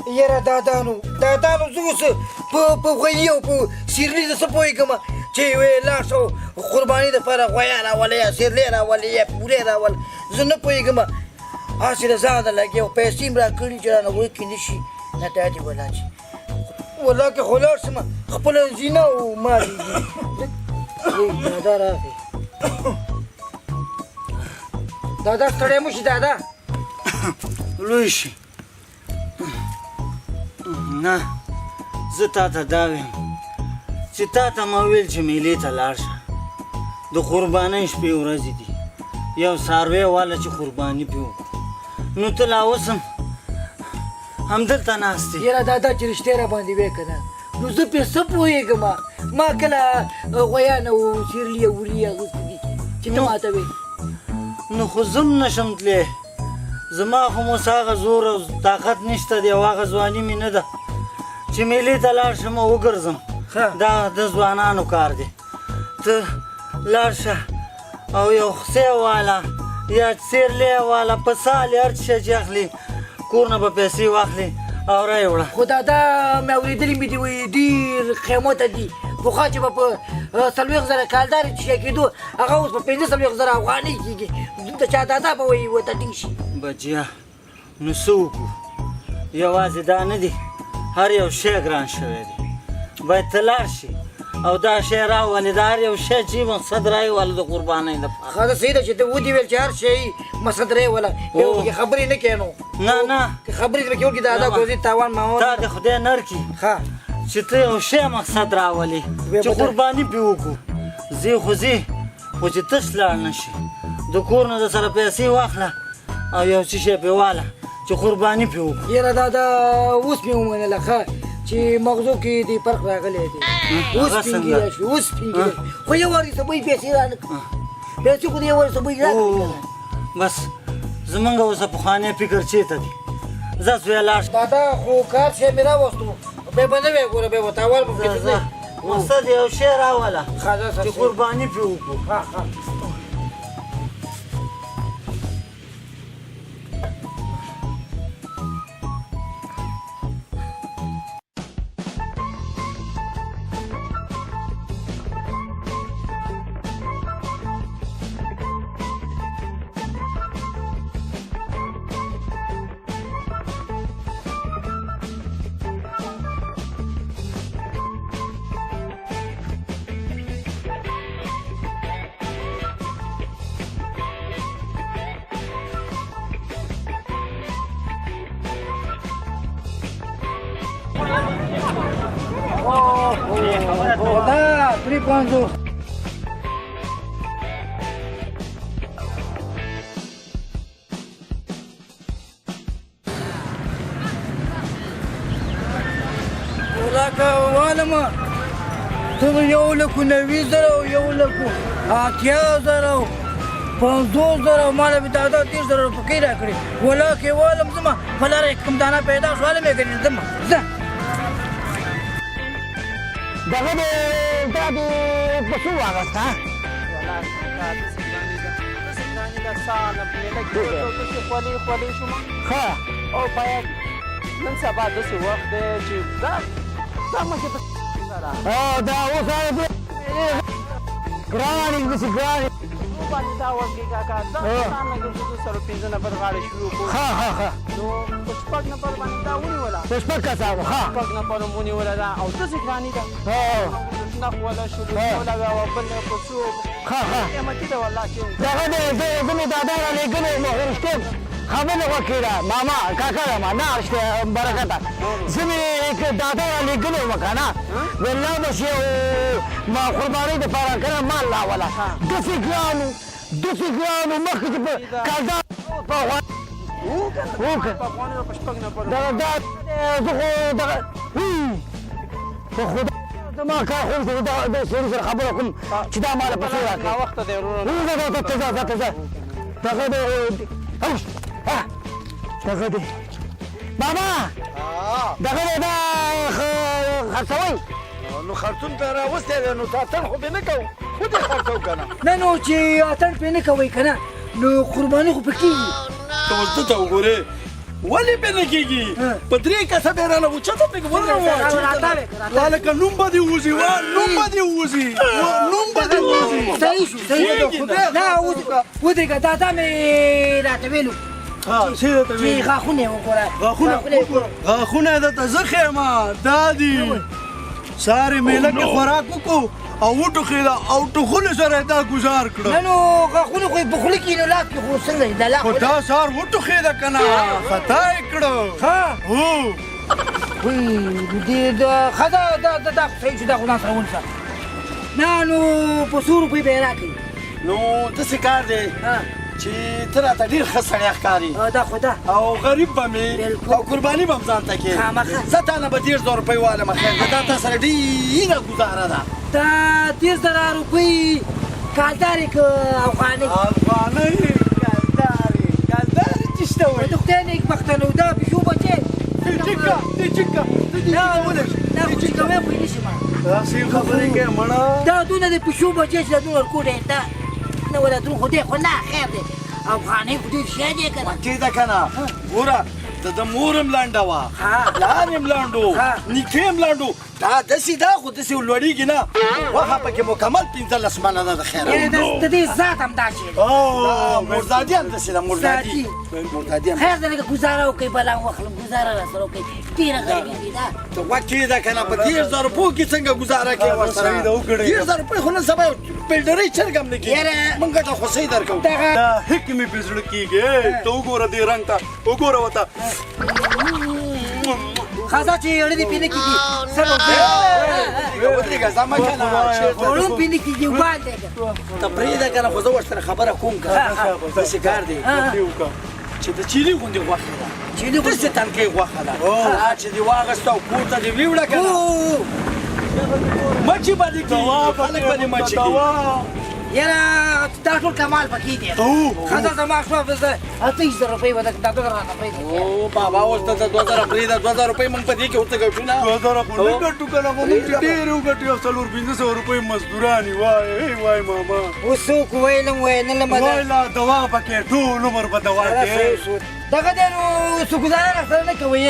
یاره دا نو زه اوس په غویي او په سیرلي زه څه پوهېږم چې لاړ شو قرباني دپاره غویان راولې یا سیرلي راولې یا پولې راول زه نه پوهېږم هسې د ځانه لګیا او پیسې م راکړي چې رانه ورکې نه شي نه دا دې ولا چې ولا که خو لاړ شم خپله زینه او مالېږي دادا راغی دادا ستړی مو شي دادا لوی شي نه زه تا ته دا ویم چې تا ته ما ویل چې میلې ته لاړ شه د قربانۍ شپې ورځې دي یو څاروی واله چې قرباني پې وکړو نو ته لا اوس هم همدلته ناست یې یاره دادا چې رښتیا راباندې ویې که نه نو زه پرې څه پوهېږم ما کله غویان او سیرلي او وري اغوستي دي چې ته ماته وې نو خو زه هم نشم تللی زما خو اوس هغه زور او طاقت نشته دی او هغه ځواني مې نه ده چې میلې ته لاړ شم او وګرځم دا د ځوانانو کار دی ته لاړ شه او یو خسۍ واله یا سیرلی واله په سال هر څه شی چې اخلي کور نه به پیسې واخلي او رایې وړه خو دادا مې اورېدلي مې دي وایي ډېر قیمته دي پخوا چې به په 40,000 کالدارې چې شی کېدو هغه اوس په 45,000 افغانۍ کېږي دلته چا دادا به وایي ورته ټینګ شي بچیا نو څه وکړو یوازې دا نه دي هر یو شی ګران شوی دی باید ته لاړ شي او دا شی راولې د هر یو شی چې مقصد رایواله د قربانۍ لپاره ښه ده صحیح ده چې ته ودې ویل چې هر شی مقصد رایواله یو پکې خبرې نه کوې نو نه که خبرې دې پکې وکړي دادا ګوزي تاوان ماوان تا د خدای نر کړي چې ته یو شی مقصد راولې چې قرباني پې وکړو ځې خو ځې خو چې تش لاړ نه شي د کور نه د سره پیسې واخله او یو څه شی پې واله چې قرباني پې وکړو یاره دادا اوس مې ومنله ښه چې مغزو کې دې فرق راغلی دی اوس سپینګېدی شوې اوس سپینګېدی خو یو وارې سبوی پیسې رانه کړه پیسې خو د یو وارې سبوی راکړي بس زمونږ اوس پخوانی فکر چېرته دی ځه زویه لاړ شه دادا خو کار شی مې راوستو بیا به نه وی ګوره بیا به تاوال به پکې ځه مقصد یو شی راوله چې قرباني پې وکړو دا 350 ولاکه والمه ته 1,90,000 او 1,80,000 50,000 ماله مې دادا 30,000 روپۍ راکړې ولاکې والم ځمه په لاره کې کوم دانه پیدا شو هله مې ګڼې ځمه ځه دغه د تا د پسو واغسته ښه او باید نن سبا داسې وخت دی چې دا مخکې په دا اوس ګرانې داسې ګرانې باندې دا وکړي کاکا دا ځان نه ګرځو سره 15 نفر غاړې شروع کړو ښه نو په شپږ نفر باندې دا ونیوله په شپږ کسانو شپږ نفر مو ونیوله ده او داسې ګرانې ده نخوله شروع ولا او بل په څو قیمتي ده والله چې دغه د زمې دادا را لېږلی رښتیا خبره وکړه ماما کاکا ما نه رښتیا برکته زمې دادا را لېږلی وم که نه والله بس یو ما قربانۍ دپاره که نه مال راوله داسې ګرانو مخکې چې په کالدار په افغانۍ په شپږ نفر دغه دا زه خو دغه په خدای زما کار خو د سړي سره خبره کوم چې دا ماله پیسې راکړي ناوخته دی وروره ته ځه دغه د دغه دی بابا دغه دی دا خرڅوئ نو خرطوم ته راوستی دی نو اتڼ خو به نه کوو خود یې خرڅوو که نه نه نو چې اتڼ پرې نه کوئ که نه نو قرباني خو پکې کېږي ته اوس دته وګورې ولې به نه کېږي په 3 کسه به رانه اوچته پکې هلکه نوم به دې وځي نوم به دې وځي نوم به دې وځي صحیح شو نه ودرېږه دا مې راته ویلو څه درته ویل چې غاښونه یې وګوره غاښونه یې درته زه ښیم دا دي سارې میله کې خوراک وکړو او وټوخېده او ټوخلو سره یې دا ګزار کړه نه نو غاښونه خو یې په خوله کې نو لاس کې خو څنګه د لا خو دا سهار وټوخېده که نه خطا یې کړه هو ښه دا خو صحیح شو دا خو ځان سره ونیسه نه نو په څو روپۍ به یې راکړي نو داسې کار دی چې ته راته ډېر ښه سړی ښکاري دا خو ده او غریب به مې او قرباني به م ځان ته کړې زه تا نه به 15000 روپۍ والم خیر ده دا تا سره ډېره ګزاره ده دا 10000 روپۍ کالدارې که افغانۍ کالدارې چې شته وایي د خدای نیکبخته نو دا پیشو بچې نه خو چې کوې خو یې نه شي ما داسې خبرې کوې مړه دا دونه د پیشو بچې چې دا دونه ورکوټ یې دا نه ولا درو خو دی خو نه خیر دی افغانۍ خو ډېر شی دی که نه کېده که نه ګوره د مور هم لنډه وه پلار هم لنډ و نیکه هم لنډ و دا داسې ده خو داسې لوړېږي نه غوښه پکې مکمل 15 منه ده د خیره د دې ذات هم دا شی دی مردادي هم داسې ده مردادي هم خیر دی لکه ګزاره وکړئ بلا واخلم ګزاره راسره وکړئ ډېره غریبي دي دا ته غوږ کېده که نه په 10000 روپیو کې څنګه ګزاره کوې ورسره 10000 روپۍ خو نن سبا یو بلډرۍ چرګ هم نه کېږي موږ ګټه خو صحیح درکوو دا هک مې په زړه کېږي ته وګوره دې رنګ ته وګوره ورته خزه چې اړې دې پې نه کېږي ودرېږه ځه مه که نه اړون پې نه کېږي وبال دی ته پرېږده که نه خو زه ورسره خبره کوم که داسې کار دی چې د چیلي غوندې غوښه ده داسې تنکۍ غوښه ده چې دې واغېسته او کور ته دې ویوړه که نه مچې به دې کېږي خلک به دې مچې کېږي یاره دا ټول کمال پکې دی ښځه زما شوه 28000 روپۍ به دا 2000 راته پرېږدي او بابا اوس ته د 2000 پرېږده 2000 روپۍ موږ په دې کې ورته ګټو نه 2000 خو نه ګټو که نه خو موږ چې ډېرې وګټو یو 400-500 روپۍ مزدورانې وای ماما اوس څوک ویلم ویلم وای لا دوا پکې ټول عمر به دوا کې دغه دی نو څه ګزاره راسره نه کوئ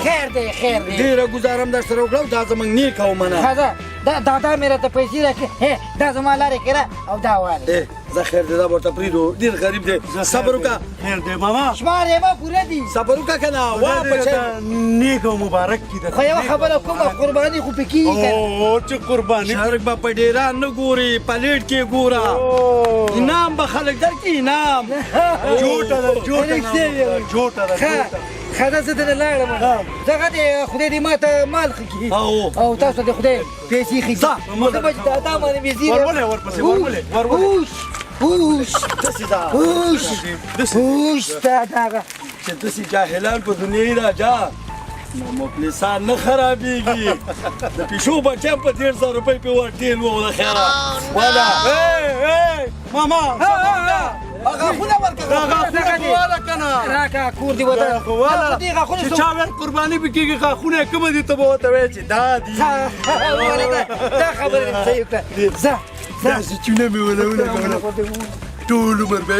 خیر دی خیر دی ډېره ګزاره هم در سره وکړه دا زموږ نیک او منه ښځه دا مې راته پیسې راکړې دا زما لارې کړه او دا واله زه خیر دی دا به ورته پرېږدو ډېر غریب دی صبر وکړه خیر دی ماما شمار یې ما پوره دي صبر وکړه که نه وا بچی نیک او مبارک کړي خو یوه خبره کومه قرباني خو پې کېږي که او چې قرباني خلک به په ډېران نه ګوري پلیټ کې ګوره انعام به خلک درکړي انعام جوټه ده جوټه ده ښه ده زه دنه لاړم دغه دی خدای دې ما ته مال ښه کړي او تاسو ته خدای پیسې ښه کړي زه به چې دا باندې مې زیره اوش دا دغه چې داسې جاهلان په دنیا راجا مفلسان نه خرابېږي د پیشو بچیان په 15000 روپۍ پې ورټېل وو د خیره والا ماما غاښونه ورکړه غاښونه واله که نه راکړه کور دې وده چې چا ویل قرباني پې کېږي غاښونه یې کومه دي ته به ورته وایې چې دا دي دا خبره دې صحیح وکړه ځه داسې چونه مې ولګوله ټول عمر به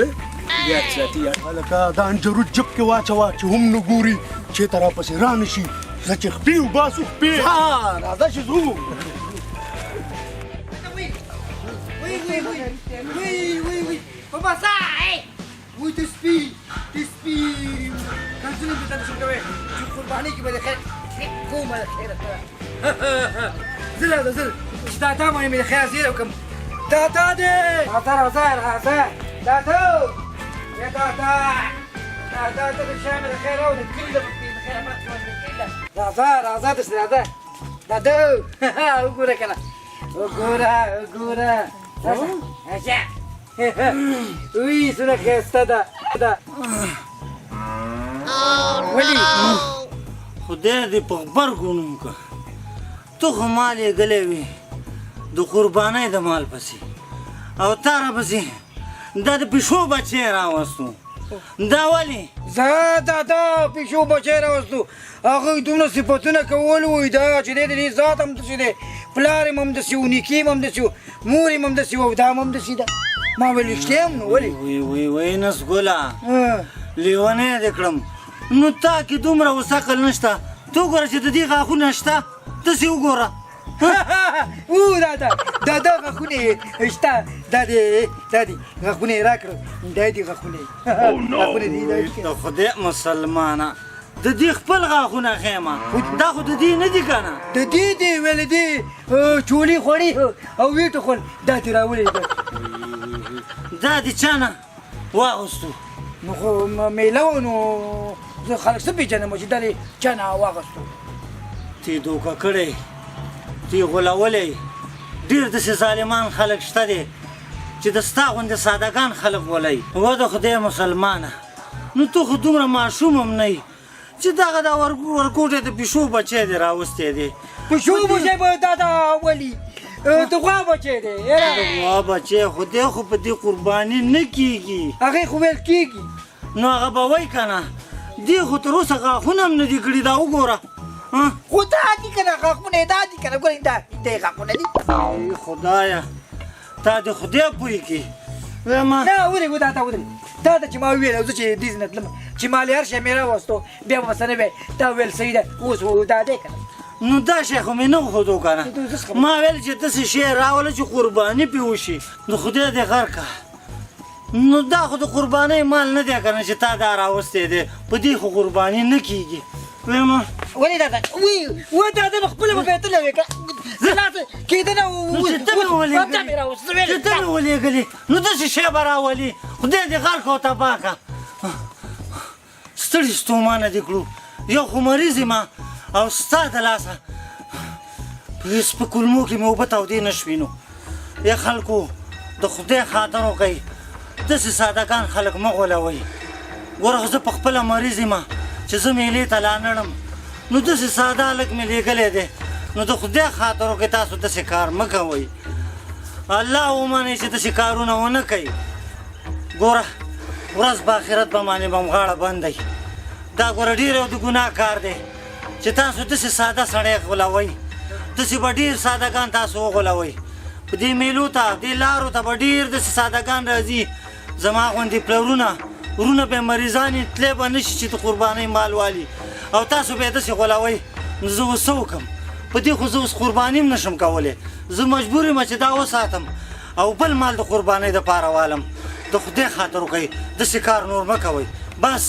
یاد ساتي هلکه دا انجرو جب کې واچوه چې هم نه ګوري چېرته راپسې را نه شي زه چې خپې وباسو خپې راځه چې ځو Papa sai! Wui te spi! Kan sini kita nak suka weh. Qurbani ki bade khair. Ko ma khair ta. Zil hada zil. Tata ma من khair زيركم. تاتا دي. تاتا رزار هذا. تاتا. يا تاتا. تاتا تبشام الخير او كل الخير ما تكون رزار رزار تسرع تاتا. وګوره کنه. وګوره. اجا. وی څونه ښایسته ده ولې خدای دې په غبرګو نوم که ته خو مال یې ګلی وې د قربانۍ د مال پسې او تا راپسې دا د پیشو بچی راوستو دا ولې زه دا پیشو بچی راوستو هغوی دومره صفتونه کول وی دا چې دی د دې ذات هم داسې دی پلار یې هم داسې و نیکي هم همداسې و مور یې هم همداسې و او دا هم همداسې ده ما ویل رښتیا هم نو ولې وی نس ګله لیونی دې کړم نو تا کې دومره اوس عقل نشته ته وګوره چې د دې غاښونه شته داسې وګوره او دا غاښونه یې شته دا دي غاښونه یې راکړه دا دي غاښونه یې د خدای مسلمانه د دې خپل غاښونه خیمه دا خو د دې نه دي که نه د دې دی ویل دي چولي خوړې او ویټو خول دا دې راولې دا دې چا نه واغوستو نو خو میله و نو زه خلک څه پېژنم چې دا دې چا نه واغوستو تی دوکه کړی تی غولولی ډېر داسې ظالمان خلک شته دی چې د ستا غوندې سادهګان خلک غولوي و د خدای مسلمانه نو ته خو دومره ماشوم هم نه چې دغه دا ورکوټی د پیشو بچی دی راوستی دی پیشو بچی به دا ولي د غوا بچی دی د غوا بچی خو دی خو په دې قرباني نه کېږي هغې خو ویل کېږي نو هغه به وایي که نه دی خو تر اوسه غاښونه هم نه دي کړي دا وګوره خو دا دي که نه غاښونه یې دا دي که نه ګورې دا غاښونه دي خدایه تا د خدای پوه کړي وایم نه ودرېږه دا چې ما وویل زه چې دې نه تلم چې ما له هر شی مې راوستو بیا به ورسره وی دا ویل صحیح ده اوس دا دی که نه نو دا شی خو مې نه ښودو که نه ما ویل چې داسې شی راوله چې قرباني پې وشي نو خدای دې غر که نو دا خو د قربانۍ مال نه دی که نه چې تا دا راوستی دی په دې خو قرباني نه کېږي وایم ولې دا دا نو خپله به بېتله وې که زه داسې کېده نه چې ته مې ولېږلې نو داسې شی به راولي خدای دې غر که او تباه که ستړي ستومانه دې کړو یو خو مریض یم او ستا د لاسه هېڅ په کولمو کې مې اوبه تودې نه شوي نو یا خلکو د خدای خاطر وکئ داسې سادهګان خلک مه غولوئ ګوره زه په خپله مریض یم چې زه میلې ته لا نړم نو داسې ساده هلک مې لېږلی دی نو د خدای خاطر وکئ تاسو داسې کار مه کوئ الله ومنئ چې داسې کارونه ونه کوئ ګوره ورځ په آخرت په باندې به م غاړه بندئ دا ګوره ډېر یو د ګناه کار دی چې تاسو داسې ساده سړی غولوئ داسې به ډېر سادهګان تاسو وغولوئ په دې میلو ته دې لارو ته به ډېر داسې سادهګان راځي زما غوندې پلرونه ورونه به یې مریضان یې تلی به نه شي چې د قربانۍ مال والي او تاسو به یې داسې غولوئ نو زه اوس څه وکړم په دې خو زه اوس قرباني هم نشم کولی زه مجبور یم چې دا وساتم او بل مال د قربانۍ دپاره والم د خدای خاطر وکئ داسې کار نور مه کوئ بس